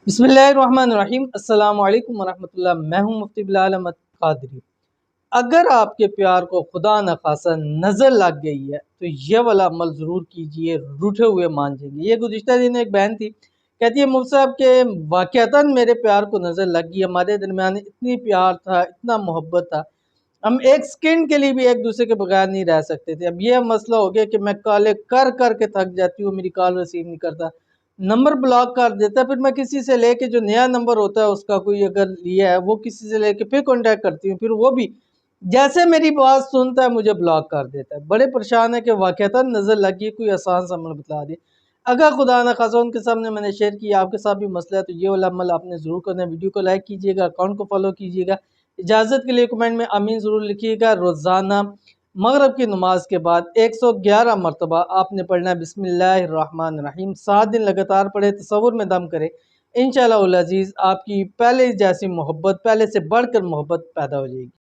बिस्मिल्लाहिर्रहमानिर्रहीम। अस्सलाम वालेकुम वरहमतुल्लाह। मैं हूं मुफ्ती बिलाल अहमद कादरी। अगर आपके प्यार को खुदा न खासा नज़र लग गई है तो ये वाला अमल ज़रूर कीजिए, रूठे हुए मान जाएंगे। ये गुज़िश्ता दिन एक बहन थी, कहती है मुफ्ती साहब के वाक़अतन मेरे प्यार को नज़र लग गई, हमारे दरमियान इतनी प्यार था, इतना मोहब्बत था, हम एक सेकंड के लिए भी एक दूसरे के बगैर नहीं रह सकते थे। अब ये मसला हो गया कि मैं कॉलें कर कर के थक जाती हूँ, मेरी कॉल रिसीव नहीं करता, नंबर ब्लॉक कर देता है। फिर मैं किसी से लेके जो नया नंबर होता है उसका कोई अगर लिया है वो किसी से लेके फिर कांटेक्ट करती हूँ, फिर वो भी जैसे मेरी बात सुनता है मुझे ब्लॉक कर देता है। बड़े परेशान है कि वाक़अतन नज़र लगी, कोई आसान सा अमल बता दे। अगर खुदा न खासा उनके सामने मैंने शेयर किया, आपके साथ भी मसला है, तो ये वाला अमल आपने ज़रूर करना है। वीडियो को लाइक कीजिएगा, अकाउंट को फॉलो कीजिएगा। इजाज़त के लिए कमेंट में आमीन ज़रूर लिखिएगा। रोज़ाना मगरिब की नमाज के बाद 111 मरतबा आपने पढ़ना है बिस्मिल्लाहिर्रहमानिर्रहीम। 7 दिन लगातार पढ़े, तसव्वुर में दम करे, इंशाअल्लाह उल अज़ीज़ आपकी पहले जैसी मोहब्बत, पहले से बढ़कर मोहब्बत पैदा हो जाएगी।